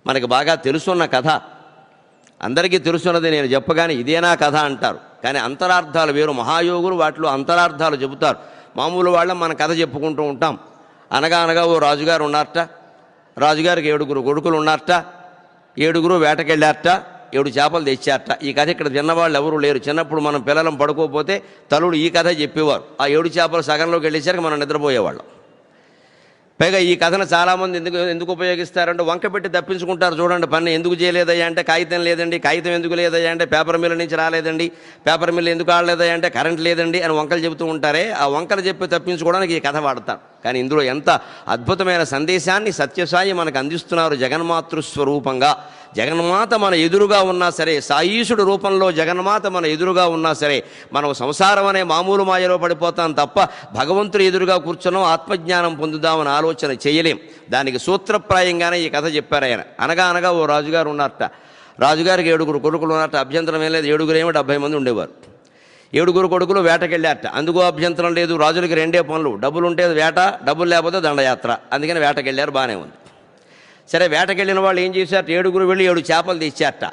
మనకు బాగా తెలుసున్న కథ, అందరికీ తెలుసున్నది నేను చెప్పగానే ఇదేనా కథ అంటారు, కానీ అంతరార్థాలు వేరు. మహాయోగులు వాటిలో అంతరార్థాలు చెబుతారు. మామూలు వాళ్ళం మన కథ చెప్పుకుంటూ ఉంటాం. అనగా అనగా ఓ రాజుగారు ఉన్నారట, రాజుగారికి 7 కొడుకులు ఉన్నారట, 7 వేటకెళ్ళారట, 7 చేపలు తెచ్చారట. ఈ కథ ఇక్కడ చిన్నవాళ్ళు ఎవరూ లేరు. చిన్నప్పుడు మనం పిల్లలం పడుకోకపోతే తల్లుడు ఈ కథ చెప్పేవారు. ఆ 7 చేపలు సగంలోకి వెళ్ళేసరికి మనం నిద్రపోయేవాళ్ళం. పైగా ఈ కథను చాలామంది ఎందుకు ఉపయోగిస్తారంటే వంక పెట్టి తప్పించుకుంటారు. చూడండి, పని ఎందుకు చేయలేదయ్యా అంటే కాగితం లేదండి, కాగితం ఎందుకు లేదయ్యా అంటే పేపర్ మిల్ నుంచి రాలేదండి, పేపర్ మిల్ ఎందుకు ఆడలేదయ్యా అంటే కరెంట్ లేదండి అని వంకలు చెబుతూ ఉంటారే. ఆ వంకలు చెప్పి తప్పించుకోవడానికి ఈ కథ వాడతారు. కానీ ఇందులో ఎంత అద్భుతమైన సందేశాన్ని సత్యసాయి మనకు అందిస్తున్నారు. జగన్మాతృస్వరూపంగా జగన్మాత మన ఎదురుగా ఉన్నా సరే, సాయీశుడు రూపంలో జగన్మాత మన ఎదురుగా ఉన్నా సరే, మనం సంసారం అనే మామూలు మాయలో పడిపోతాం తప్ప భగవంతుడు ఎదురుగా కూర్చున్నాం ఆత్మజ్ఞానం పొందుదామని ఆలోచన చేయలేం. దానికి సూత్రప్రాయంగానే ఈ కథ చెప్పారు ఆయన. అనగా అనగా ఓ రాజుగారు ఉన్నారట. రాజుగారికి 7 కొడుకులు ఉన్నారట. అభ్యంతరం ఏం లేదు. 7 ఏమో 70 మంది ఉండేవారు. 7 కొడుకులు వేటకెళ్ళారట. అందుకు అభ్యంతరం లేదు. రాజులకి 2 పనులు, డబ్బులు ఉంటే వేట, డబ్బులు లేకపోతే దండయాత్ర. అందుకని వేటకెళ్ళారు, బాగానే ఉంది. సరే, వేటకెళ్ళిన వాళ్ళు ఏం చేశారట, 7 వెళ్ళి 7 చేపలు తెచ్చారట.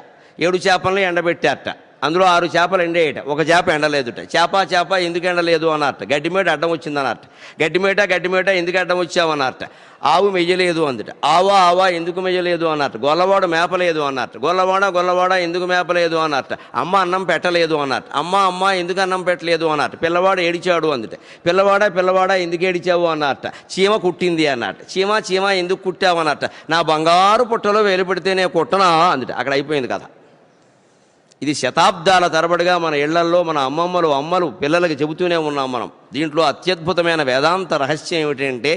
7 చేపలను ఎండబెట్టారట. అందులో 6 చేపలు ఎండేయట, 1 చేప ఎండలేదుట. చేప ఎందుకు ఎండలేదు అన్నారట. గడ్డిమేట అడ్డం వచ్చిందన్నారట. గడ్డిమేట ఎందుకు అడ్డం వచ్చావన్నారట. ఆవు మెయ్యలేదు అందుట. ఆవా ఎందుకు మెయ్యలేదు అన్నట్టు. గొల్లవాడు మేపలేదు అన్నట్టు. గొల్లవాడ ఎందుకు మేపలేదు అన్నట్ట. అమ్మ అన్నం పెట్టలేదు అన్నట్టు. అమ్మ ఎందుకు అన్నం పెట్టలేదు అన్నట్టు. పిల్లవాడు ఏడిచాడు అందుట. పిల్లవాడ ఎందుకు ఏడిచావు అన్నట్ట. చీమ కుట్టింది అన్నట్టు. చీమ ఎందుకు కుట్టావు అన్నట్ట. నా బంగారు పుట్టలో వేలు పెడితేనే కుట్టనా అందుట. అక్కడ అయిపోయింది కథ. ఇది శతాబ్దాల తరబడిగా మన ఇళ్లల్లో మన అమ్మలు పిల్లలకి చెబుతూనే ఉన్నాం మనం. దీంట్లో అత్యద్భుతమైన వేదాంత రహస్యం ఏమిటంటే,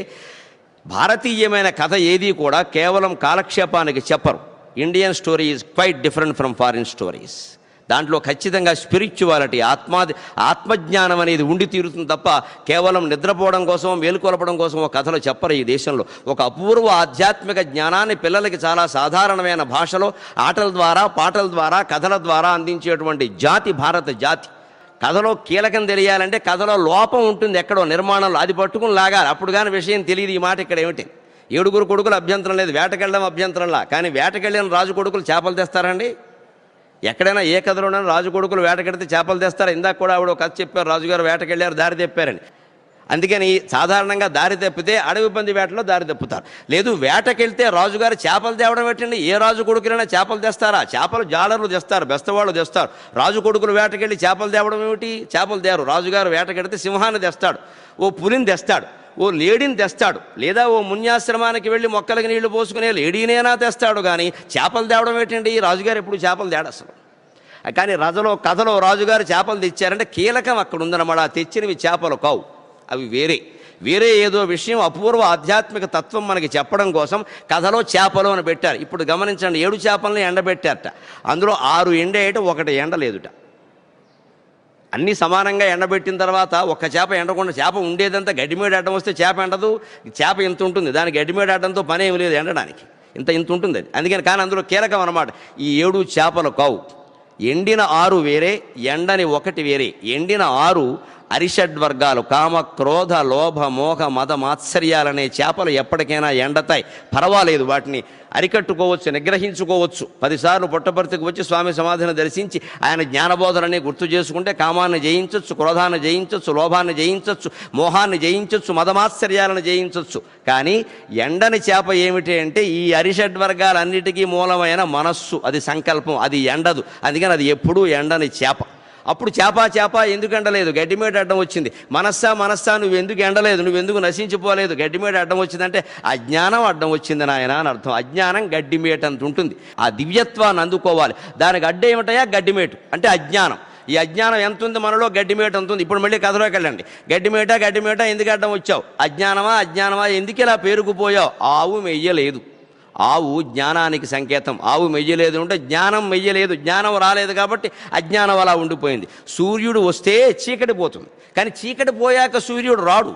భారతీయమైన కథ ఏది కూడా కేవలం కాలక్షేపానికి చెప్పరు. Indian story is quite different from foreign stories. దాంట్లో ఖచ్చితంగా స్పిరిచువాలిటీ, ఆత్మజ్ఞానం అనేది ఉండి తీరుతుంది తప్ప కేవలం నిద్రపోవడం కోసం, మేలుకొలపడం కోసం ఒక కథలు చెప్పరు ఈ దేశంలో. ఒక అపూర్వ ఆధ్యాత్మిక జ్ఞానాన్ని పిల్లలకి చాలా సాధారణమైన భాషలో ఆటల ద్వారా, పాటల ద్వారా, కథల ద్వారా అందించేటువంటి జాతి భారత జాతి. కథలో కీలకం తెలియాలంటే కథలో లోపం ఉంటుంది ఎక్కడో నిర్మాణంలో, అది పట్టుకుని లాగాలి. అప్పుడు కానీ విషయం తెలియదు. ఈ మాట ఇక్కడ ఏమిటి, 7 కొడుకులు అభ్యంతరం లేదు, వేటకెళ్ళడం అభ్యంతరంలా. కానీ వేటకెళ్ళిన రాజు కొడుకులు చేపలు తెస్తారండి? ఎక్కడైనా ఏ కథలోనైనా రాజు కొడుకులు వేటకెడితే చేపలు తెస్తారా? ఇందాక కూడా ఆవిడ ఒక కథ చెప్పారు, రాజుగారు వేటకెళ్ళారు, దారి తెప్పారని. అందుకని సాధారణంగా దారి తప్పితే అడవి పంది వేటలో దారి తప్పుతారు. లేదు, వేటకెళ్తే రాజుగారు చేపలు తేవడం పెట్టండి. ఏ రాజు కొడుకులైనా చేపలు తెస్తారా? చేపలు జాలర్లు తెస్తారు, బెస్తవాళ్ళు తెస్తారు. రాజు కొడుకులు వేటకెళ్ళి చేపలు తేవడం ఏమిటి? చేపలు తేరు. రాజుగారు వేటకెడితే సింహాన్ని తెస్తాడు, ఓ పులిని తెస్తాడు, ఓ లేడీని తెస్తాడు, లేదా ఓ మున్యాశ్రమానికి వెళ్ళి మొక్కలకి నీళ్లు పోసుకునే లేడీనేనా తెస్తాడు. కానీ చేపలు తేవడం ఏంటండి? రాజుగారు ఎప్పుడు చేపలు తేడు అసలు. కానీ కథలో రాజుగారు చేపలు తెచ్చారంటే కీలకం అక్కడ ఉందన్నమాట. తెచ్చినవి చేపలు కావు, అవి వేరే ఏదో విషయం, అపూర్వ ఆధ్యాత్మిక తత్వం మనకి చెప్పడం కోసం కథలో చేపలు అని పెట్టారు. ఇప్పుడు గమనించండి, 7 చేపలని ఎండబెట్టారట. అందులో 6 ఎండేయట, 1 ఎండలేదుట. అన్నీ సమానంగా ఎండబెట్టిన తర్వాత ఒక్క చేప ఎండకుండా, చేప ఉండేదంతా గడ్డిమేడ అడ్డం వస్తే చేప ఎండదు. చేప ఇంత ఉంటుంది, దానికి గడ్డిమేడ అడ్డంతో పని ఏమి లేదు ఎండడానికి, ఇంత ఉంటుంది అది. అందుకని కానీ అందులో కీలకం అన్నమాట. ఈ 7 చేపలు కావు. ఎండిన 6 వేరే, ఎండని 1 వేరే. ఎండిన 6 అరిషడ్వర్గాలు, కామ, క్రోధ, లోభ, మోహ, మద, మాత్సర్యాలనే చేపలు ఎప్పటికైనా ఎండతాయి. పర్వాలేదు, వాటిని అరికట్టుకోవచ్చు, నిగ్రహించుకోవచ్చు. 10 సార్లు పుట్టపర్తికి వచ్చి స్వామి సమాధిని దర్శించి ఆయన జ్ఞానబోధనని గుర్తు చేసుకుంటే కామాన్ని జయించవచ్చు, క్రోధాన్ని జయించవచ్చు, లోభాన్ని జయించవచ్చు, మోహాన్ని జయించవచ్చు, మదమాత్సర్యాలను జయించవచ్చు. కానీ ఎండని చేప ఏమిటి అంటే ఈ అరిషడ్వర్గాలన్నిటికీ మూలమైన మనస్సు, అది సంకల్పం, అది ఎండదు. అందుకని అది ఎప్పుడూ ఎండని చేప. అప్పుడు చేప ఎందుకు ఎండలేదు? గడ్డిమేట అడ్డం వచ్చింది. మనస్సా నువ్వు ఎందుకు ఎండలేదు, నువ్వు ఎందుకు నశించిపోలేదు? గడ్డిమేట అడ్డం వచ్చిందంటే అజ్ఞానం అడ్డం వచ్చింది నాయన అని అర్థం. అజ్ఞానం గడ్డిమేట అంత ఉంటుంది. ఆ దివ్యత్వాన్ని అందుకోవాలి. దానికి అడ్డం ఏమిటయా? గడ్డిమేటు అంటే అజ్ఞానం. ఈ అజ్ఞానం ఎంత ఉంది మనలో? గడ్డిమేట ఎంత ఉంది. ఇప్పుడు మళ్ళీ కథలోకి వెళ్ళండి. గడ్డిమేట ఎందుకు అడ్డం వచ్చావు? అజ్ఞానమా ఎందుకు ఇలా పేరుకుపోయావు? ఆవు మెయ్యలేదు. ఆవు జ్ఞానానికి సంకేతం. ఆవు మెయ్యలేదు అంటే జ్ఞానం మెయ్యలేదు, జ్ఞానం రాలేదు కాబట్టి అజ్ఞానం అలా ఉండిపోయింది. సూర్యుడు వస్తే చీకటి పోతుంది, కానీ చీకటి పోయాక సూర్యుడు రాడు.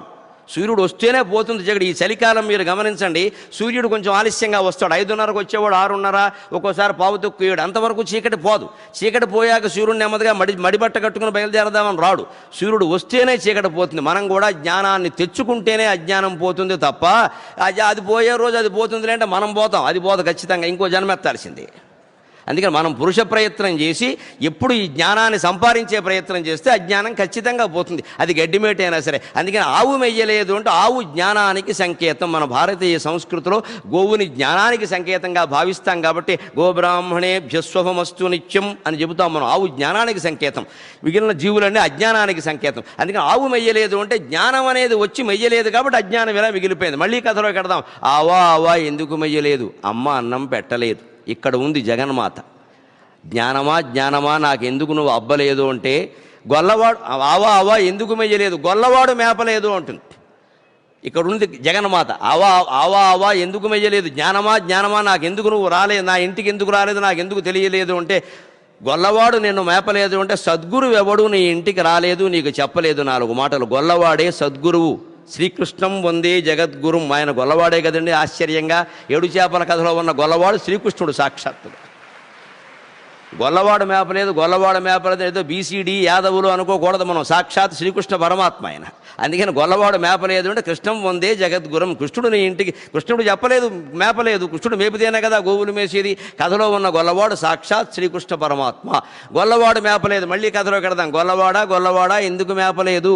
సూర్యుడు వస్తేనే పోతుంది చీకటి. ఈ చలికాలం మీరు గమనించండి, సూర్యుడు కొంచెం ఆలస్యంగా వస్తాడు. 5:30కు వచ్చేవాడు 6:30, ఒక్కోసారి 6:45, అంతవరకు చీకటి పోదు. చీకటి పోయాక సూర్యుడు నెమ్మదిగా మడిబట్ట కట్టుకుని బయలుదేరదామని రాడు. సూర్యుడు వస్తేనే చీకటి పోతుంది. మనం కూడా జ్ఞానాన్ని తెచ్చుకుంటేనే అజ్ఞానం పోతుంది తప్ప అది పోయే రోజు అది పోతుంది అంటే మనం పోతాం, అది పోదు ఖచ్చితంగా, ఇంకో జన్మెత్తాల్సిందే. అందుకని మనం పురుష ప్రయత్నం చేసి ఎప్పుడు ఈ జ్ఞానాన్ని సంపాదించే ప్రయత్నం చేస్తే అజ్ఞానం ఖచ్చితంగా పోతుంది, అది గడ్డిమేట అయినా సరే. అందుకని ఆవు మెయ్యలేదు అంటే ఆవు జ్ఞానానికి సంకేతం. మన భారతీయ సంస్కృతిలో గోవుని జ్ఞానానికి సంకేతంగా భావిస్తాం కాబట్టి గోబ్రాహ్మణేభ్యస్వభమస్తు నిత్యం అని చెబుతాం మనం. ఆవు జ్ఞానానికి సంకేతం, మిగిలిన జీవులన్నీ అజ్ఞానానికి సంకేతం. అందుకని ఆవు మెయ్యలేదు అంటే జ్ఞానం అనేది వచ్చి మెయ్యలేదు కాబట్టి అజ్ఞానం ఇలా మిగిలిపోయింది. మళ్ళీ కథలో కడదాం. ఆవా ఎందుకు మెయ్యలేదు? అమ్మ అన్నం పెట్టలేదు. ఇక్కడ ఉంది జగన్మాత. జ్ఞానమా నాకెందుకు నువ్వు అబ్బలేదు అంటే, గొల్లవాడు ఆవా ఎందుకు మెయ్యలేదు? గొల్లవాడు మేపలేదు అంటుంది. ఇక్కడ ఉంది జగన్మాత. ఆవా ఎందుకు మెయ్యలేదు? జ్ఞానమా నాకెందుకు నువ్వు రాలేదు, నా ఇంటికి ఎందుకు రాలేదు, నాకెందుకు తెలియలేదు అంటే, గొల్లవాడు నిన్ను మేపలేదు అంటే సద్గురువు ఎవడు నీ ఇంటికి రాలేదు, నీకు చెప్పలేదు 4 మాటలు. గొల్లవాడే సద్గురువు. శ్రీకృష్ణం వందే జగద్గురుం. ఆయన గొల్లవాడే కదండి. ఆశ్చర్యంగా 7 చేపల కథలో ఉన్న గొల్లవాడు శ్రీకృష్ణుడు సాక్షాత్తుగా. గొల్లవాడు మేపలేదు ఏదో బీసీడీ యాదవులు అనుకోకూడదు మనం. సాక్షాత్ శ్రీకృష్ణ పరమాత్మ ఆయన. అందుకని గొల్లవాడు మేపలేదు అంటే కృష్ణం వందే జగద్గురం. కృష్ణుడు నీ ఇంటికి, కృష్ణుడు చెప్పలేదు మేపలేదు, కృష్ణుడు మేపితేనే కదా గోవులు మేసేది. కథలో ఉన్న గొల్లవాడు సాక్షాత్ శ్రీకృష్ణ పరమాత్మ. గొల్లవాడు మేపలేదు. మళ్ళీ కథలో కడదాం. గొల్లవాడా ఎందుకు మేపలేదు?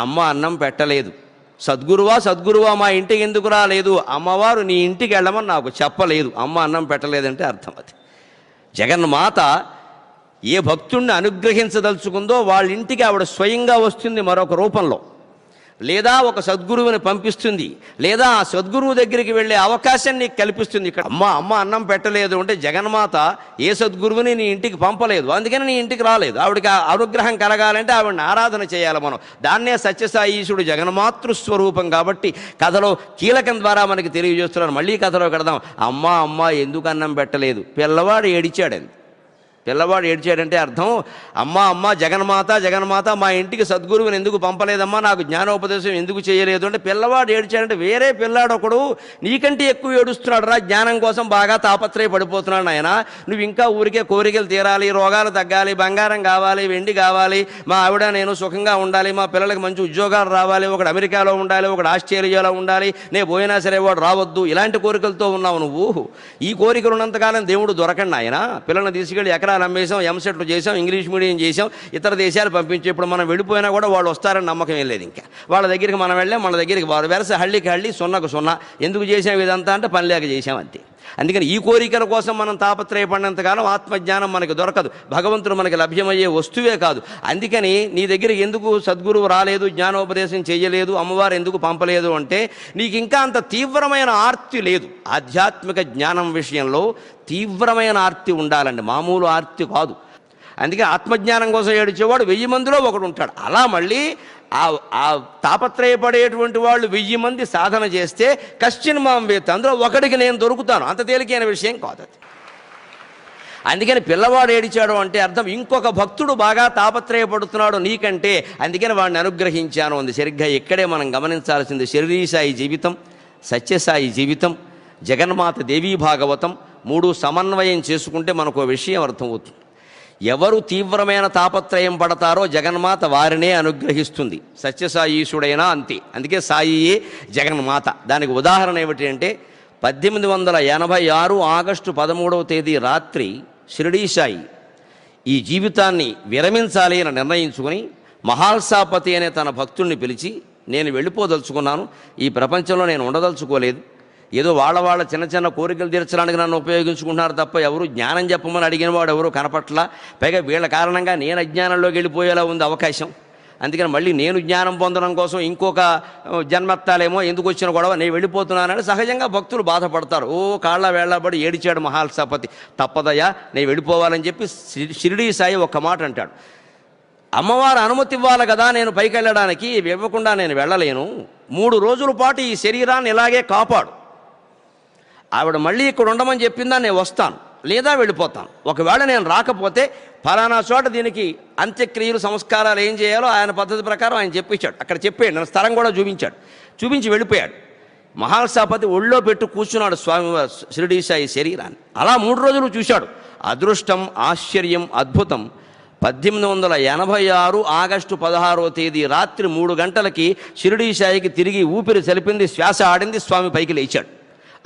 అమ్మ అన్నం పెట్టలేదు. సద్గురువా మా ఇంటికి ఎందుకు రాలేదు? అమ్మవారు నీ ఇంటికి వెళ్ళమని నాకు చెప్పలేదు. అమ్మ అన్నం పెట్టలేదంటే అర్థం అది. జగన్మాత ఏ భక్తుణ్ణి అనుగ్రహించదలుచుకుందో వాళ్ళ ఇంటికి ఆవిడ స్వయంగా వస్తుంది మరొక రూపంలో, లేదా ఒక సద్గురువుని పంపిస్తుంది, లేదా ఆ సద్గురువు దగ్గరికి వెళ్ళే అవకాశం నీకు కల్పిస్తుంది. ఇక్కడ అమ్మ అన్నం పెట్టలేదు అంటే జగన్మాత ఏ సద్గురువుని నీ ఇంటికి పంపలేదు, అందుకని నీ ఇంటికి రాలేదు. ఆవిడకి అనుగ్రహం కలగాలంటే ఆవిడని ఆరాధన చేయాలి మనం. దాన్నే సత్యసాయీశుడు జగన్మాతృస్వరూపం కాబట్టి కథలో కీలకం ద్వారా మనకి తెలియజేస్తున్నాను. మళ్ళీ కథలో కడదాం. అమ్మ ఎందుకు అన్నం పెట్టలేదు? పిల్లవాడు ఏడిచాడండి. పిల్లవాడు ఏడ్చాడంటే అర్థం, అమ్మ జగన్మాత మా ఇంటికి సద్గురువుని ఎందుకు పంపలేదమ్మా, నాకు జ్ఞానోపదేశం ఎందుకు చేయలేదు అంటే పిల్లవాడు ఏడ్చాడంటే వేరే పిల్లాడు ఒకడు నీకంటే ఎక్కువ ఏడుస్తున్నాడు రా, జ్ఞానం కోసం బాగా తాపత్రయపడిపోతున్నాడు ఆయన. నువ్వు ఇంకా ఊరికే కోరికలు తీరాలి, రోగాలు తగ్గాలి, బంగారం కావాలి, వెండి కావాలి, మా ఆవిడ నేను సుఖంగా ఉండాలి, మా పిల్లలకి మంచి ఉద్యోగాలు రావాలి, ఒకడు అమెరికాలో ఉండాలి, ఒకడు ఆస్ట్రేలియాలో ఉండాలి, నేను పోయినా సరే వాడు రావద్దు, ఇలాంటి కోరికలతో ఉన్నావు నువ్వు. ఈ కోరికలు ఉన్నంతకాలం దేవుడు దొరకండి ఆయన. పిల్లల్ని తీసుకెళ్ళి ఎకరాలు అమ్మేసాం, ఎంసెట్లు చేసాం, ఇంగ్లీష్ మీడియం చేసాం, ఇతర దేశాలు పంపించి ఇప్పుడు మనం వెళ్ళిపోయినా కూడా వాళ్ళు వస్తారని నమ్మకం ఏం లేదు. ఇంకా వాళ్ళ దగ్గరికి మనం వెళ్ళాం, మన దగ్గరికి వారు వెరస హళ్ళికి హళ్ళి సున్నకు సున్నా. ఎందుకు చేసాం ఇదంతా అంటే పని లేక చేసాం అంతే. అందుకని ఈ కోరికల కోసం మనం తాపత్రయపడినంతకాలం ఆత్మజ్ఞానం మనకి దొరకదు, భగవంతుడు మనకి లభ్యమయ్యే వస్తువే కాదు. అందుకని నీ దగ్గరికి ఎందుకు సద్గురువు రాలేదు, జ్ఞానోపదేశం చేయలేదు, అమ్మవారు ఎందుకు పంపలేదు అంటే నీకు ఇంకా అంత తీవ్రమైన ఆర్తి లేదు. ఆధ్యాత్మిక జ్ఞానం విషయంలో తీవ్రమైన ఆర్తి ఉండాలండి, మామూలు ఆర్తి కాదు. అందుకే ఆత్మజ్ఞానం కోసం ఏడిచేవాడు 1000 మందిలో ఒకడు ఉంటాడు. అలా మళ్ళీ ఆ తాపత్రయపడేటువంటి వాళ్ళు 1000 మంది సాధన చేస్తే కశ్చిన్ మాం వేత్త, అందులో ఒకడికి నేను దొరుకుతాను, అంత తేలికైన విషయం కాదు అది. అందుకని పిల్లవాడు ఏడిచాడు అంటే అర్థం ఇంకొక భక్తుడు బాగా తాపత్రయపడుతున్నాడు నీకంటే, అందుకని వాడిని అనుగ్రహించాను ఉంది. సరిగ్గా ఇక్కడే మనం గమనించాల్సింది శిరిడీసాయి జీవితం, సత్యసాయి జీవితం, జగన్మాత దేవీ భాగవతం 3 సమన్వయం చేసుకుంటే మనకు విషయం అర్థమవుతుంది. ఎవరు తీవ్రమైన తాపత్రయం పడతారో జగన్మాత వారినే అనుగ్రహిస్తుంది. సత్యసాయీశుడైనా అంతే. అందుకే సాయియే జగన్మాత. దానికి ఉదాహరణ ఏమిటి అంటే 1886 ఆగస్టు 13వ తేదీ రాత్రి షిరిడీ సాయి ఈ జీవితాన్ని విరమించాలి అని నిర్ణయించుకుని మహాల్సాపతి అనే తన భక్తుల్ని పిలిచి, నేను వెళ్ళిపోదలుచుకున్నాను, ఈ ప్రపంచంలో నేను ఉండదలుచుకోలేదు, ఏదో వాళ్ళ చిన్న చిన్న కోరికలు తీర్చడానికి నన్ను ఉపయోగించుకుంటున్నారు తప్ప ఎవరు జ్ఞానం చెప్పమని అడిగిన వాడు ఎవరు కనపట్లా, పైగా వీళ్ళ కారణంగా నేను అజ్ఞానంలోకి వెళ్ళిపోయేలా ఉంది అవకాశం. అందుకని మళ్ళీ నేను జ్ఞానం పొందడం కోసం ఇంకొక జన్మెత్తాలేమో, ఎందుకు వచ్చిన గొడవ, నేను వెళ్ళిపోతున్నానని సహజంగా భక్తులు బాధపడతారు. కాళ్ళ వేళ్లబడి ఏడిచాడు మహాల్సాపతి, తప్పదయ్యా నేను వెళ్ళిపోవాలని చెప్పి షిరిడీ సాయి ఒక్క మాట అంటాడు, అమ్మవారు అనుమతి ఇవ్వాలి కదా నేను పైకి వెళ్ళడానికి, ఇవ్వకుండా నేను వెళ్ళలేను, 3 రోజుల పాటు ఈ శరీరాన్ని ఇలాగే కాపాడు, ఆవిడ మళ్ళీ ఇక్కడ ఉండమని చెప్పిందా నేను వస్తాను, లేదా వెళ్ళిపోతాను. ఒకవేళ నేను రాకపోతే ఫలానా చోట దీనికి అంత్యక్రియలు సంస్కారాలు ఏం చేయాలో ఆయన పద్ధతి ప్రకారం ఆయన చెప్పించాడు. అక్కడ చెప్పాడు, నన్ను స్థలం కూడా చూపించాడు. చూపించి వెళ్ళిపోయాడు. మహాస్థాపతి ఒళ్ళో పెట్టు కూర్చున్నాడు స్వామి షిరిడీ సాయి శరీరాన్ని. అలా 3 రోజులు చూశాడు. అదృష్టం, ఆశ్చర్యం, అద్భుతం. 1886 ఆగస్టు 16వ తేదీ రాత్రి 3 గంటలకి షిరిడీ సాయికి తిరిగి ఊపిరి చలిపింది, శ్వాస ఆడింది, స్వామి పైకి లేచాడు.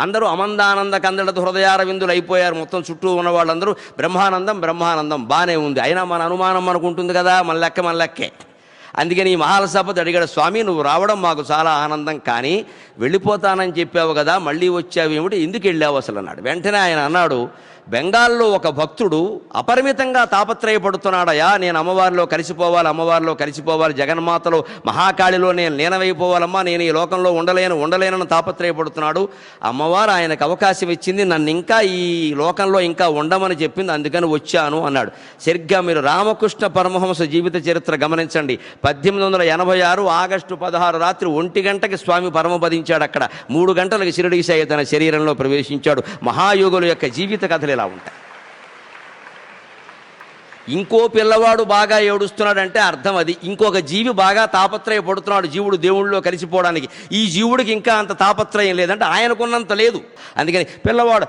అందరూ అమందానంద కందడతో హృదయార విందులు అయిపోయారు. మొత్తం చుట్టూ ఉన్న వాళ్ళందరూ బ్రహ్మానందం బ్రహ్మానందం బాగానే ఉంది. అయినా మన అనుమానం మనకుంటుంది కదా, మన లెక్కే. అందుకని ఈ మహాలసాపతి అడిగాడు, స్వామి నువ్వు రావడం మాకు చాలా ఆనందం, కానీ వెళ్ళిపోతానని చెప్పావు కదా, మళ్ళీ వచ్చావేమిటి, ఎందుకు వెళ్ళావు అసలు అన్నాడు. వెంటనే ఆయన అన్నాడు, బెంగాల్లో ఒక భక్తుడు అపరిమితంగా తాపత్రయపడుతున్నాడయా, నేను అమ్మవారిలో కలిసిపోవాలి, జగన్మాతలో మహాకాళిలో నేను లీనమైపోవాలమ్మా, నేను ఈ లోకంలో ఉండలేనని తాపత్రయపడుతున్నాడు. అమ్మవారు ఆయనకు అవకాశం ఇచ్చింది, నన్ను ఇంకా ఈ లోకంలో ఇంకా ఉండమని చెప్పింది, అందుకని వచ్చాను అన్నాడు. సరిగ్గా మీరు రామకృష్ణ పరమహంస జీవిత చరిత్ర గమనించండి. 1886 ఆగస్టు 16 రాత్రి 1 గంటకి స్వామి పరమపదించాడు. అక్కడ 3 గంటలకు షిరిడీ సాయి తన శరీరంలో ప్రవేశించాడు. మహాయోగుల యొక్క జీవిత కథలు ఇలా ఉంటాయి. ఇంకో పిల్లవాడు బాగా ఏడుస్తున్నాడంటే అర్థం అది, ఇంకొక జీవి బాగా తాపత్రయపడుతున్నాడు జీవుడు దేవుళ్ళలో కలిసిపోవడానికి. ఈ జీవుడికి ఇంకా అంత తాపత్రయం లేదంటే ఆయనకున్నంత లేదు. అందుకని పిల్లవాడు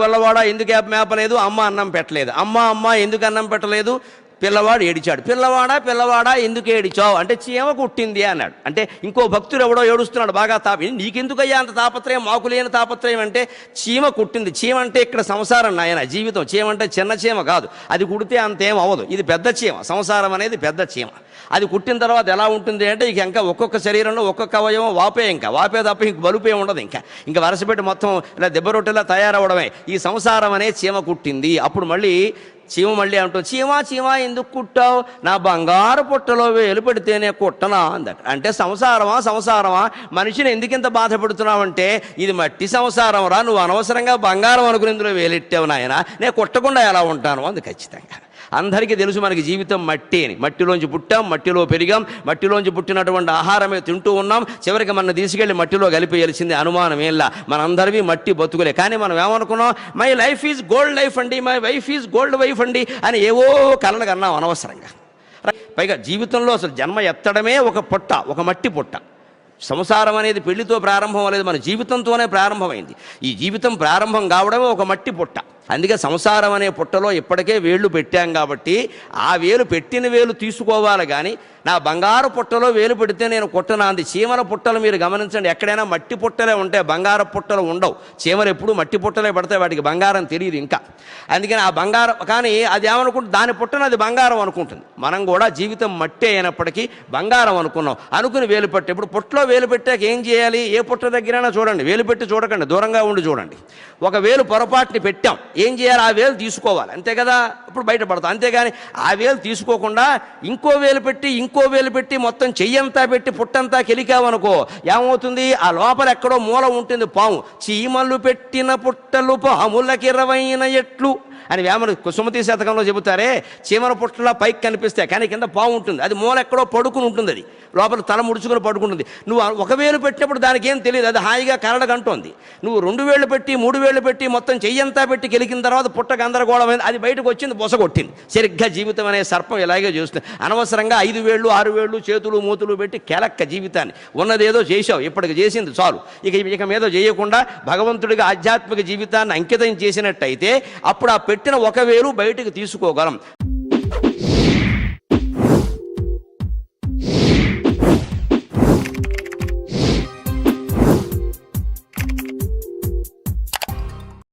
గొల్లవాడా ఎందుకు మేపలేదు, అమ్మ అన్నం పెట్టలేదు, అమ్మ ఎందుకు అన్నం పెట్టలేదు, పిల్లవాడు ఏడిచాడు. పిల్లవాడా ఎందుకు ఏడిచావు అంటే చీమ కుట్టింది అన్నాడు. అంటే ఇంకో భక్తుడు ఎవడో ఏడుస్తున్నాడు బాగా నీకెందుకయ్యా అంత తాపత్రయం, మాకు లేని తాపత్రయం అంటే చీమ కుట్టింది. చీమ అంటే ఇక్కడ సంసారం నాయన, జీవితం. చీమ అంటే చిన్న చీమ కాదు, అది కుడితే అంతేం అవ్వదు, ఇది పెద్ద చీమ. సంసారం అనేది పెద్ద చీమ. అది కుట్టిన తర్వాత ఎలా ఉంటుంది అంటే ఇంకా ఒక్కొక్క శరీరంలో ఒక్కొక్క అవయవం వాపే తప్ప ఇంక బలుపే ఉండదు. ఇంకా వరసపెట్టి మొత్తం ఇలా దెబ్బ రొట్టెలా తయారవడమే. ఈ సంసారం అనే చీమ కుట్టింది. అప్పుడు మళ్ళీ చీమ అంటుంది, చీమ ఎందుకు కుట్టావు, నా బంగారు పుట్టలో వేలు పెడితేనే కుట్టనా అందట. అంటే సంసారమా మనిషిని ఎందుకింత బాధపడుతున్నావంటే ఇది మట్టి సంసారం రా, నువ్వు అనవసరంగా బంగారం అనుకుని ఇందులో వేలెట్టావు నాయన, నేను కుట్టకుండా ఎలా ఉంటాను అంది. ఖచ్చితంగా అందరికీ తెలుసు మనకి జీవితం మట్టి అని. మట్టిలోంచి పుట్టాం, మట్టిలో పెరిగాం, మట్టిలోంచి పుట్టినటువంటి ఆహారమే తింటూ ఉన్నాం, చివరికి మన తీసుకెళ్లి మట్టిలో కలిపేయాల్సింది, అనుమానం ఏంలా. మనందరివి మట్టి బతుకులే. కానీ మనం ఏమనుకున్నాం, my life is gold life అండి, my wife is gold wife అండి అని ఏవో కలలు కన్నాం అనవసరంగా. పైగా జీవితంలో అసలు జన్మ ఎత్తడమే ఒక మట్టి పుట్ట. సంసారం అనేది పెళ్లితో ప్రారంభం అనేది మన జీవితంతోనే ప్రారంభమైంది. ఈ జీవితం ప్రారంభం కావడమే ఒక మట్టి పుట్ట. అందుకే సంసారం అనే పుట్టలో ఇప్పటికే వేళ్ళు పెట్టాం కాబట్టి ఆ పెట్టిన వేలు తీసుకోవాలి. కానీ నా బంగారు పుట్టలో వేలు పెడితే నేను కుట్టనా అంది. చీమల పుట్టలు మీరు గమనించండి, ఎక్కడైనా మట్టి పుట్టలే ఉంటాయి, బంగారు పుట్టలు ఉండవు. చీమలు ఎప్పుడు మట్టి పుట్టలే పడతాయి, వాటికి బంగారం తెలియదు ఇంకా. అందుకని ఆ బంగారం, కానీ అది ఏమనుకుంటుంది, దాని పుట్టను అది బంగారం అనుకుంటుంది. మనం కూడా జీవితం మట్టి అయినప్పటికీ బంగారం అనుకుని వేలు పెట్టి, ఇప్పుడు పుట్టలో వేలు పెట్టాక ఏం చేయాలి, ఏ పుట్ట దగ్గరైనా చూడండి, వేలు పెట్టి చూడకండి, దూరంగా ఉండి చూడండి. ఒక వేలు పొరపాటుని పెట్టాం, ఏం చేయాలి, ఆ వేలు తీసుకోవాలి, అంతే కదా, ఇప్పుడు బయటపడతాం. అంతేగాని ఆ వేలు తీసుకోకుండా ఇంకో వేలు పెట్టి మొత్తం చెయ్యంతా పెట్టి పుట్టంతా కెలికావనుకో ఏమవుతుంది, ఆ లోపల ఎక్కడో మూల ఉంటుంది పాము. చీమలు పెట్టిన పుట్టలు పాములకిరవైన ఎట్లు అని వేమన సుమతి శతకంలో చెబుతారే. చీమల పుట్టలా పైకి కనిపిస్తాయి, కానీ కింద పాము ఉంటుంది, అది మూల ఎక్కడో పడుకుని ఉంటుంది, అది లోపల తల ముడుచుకుని పడుకుంటుంది. నువ్వు 1 వేలు పెట్టినప్పుడు దానికి ఏం తెలియదు, అది హాయిగా కరడగంటోంది. నువ్వు 2 వేలు పెట్టి 3 వేలు పెట్టి మొత్తం చెయ్యంతా పెట్టి కెలికిన తర్వాత పుట్ట గందరగోళమైంది, అది బయటకు వచ్చింది, బొసగొట్టింది. సరిగ్గా జీవితం అనే సర్పం ఇలాగే చేస్తుంది. అనవసరంగా 5 వేళ్ళు 6 వేళ్ళు చేతులు మూతులు పెట్టి కెలక్క జీవితాన్ని. ఉన్నదేదో చేసావు, ఇప్పటికి చేసింది చాలు, ఇక మీద చేయకుండా భగవంతుడిగా ఆధ్యాత్మిక జీవితాన్ని అంకితం చేసినట్టయితే అప్పుడు ఆ పెట్టిన 1 వేలు బయటకు తీసుకోగలం.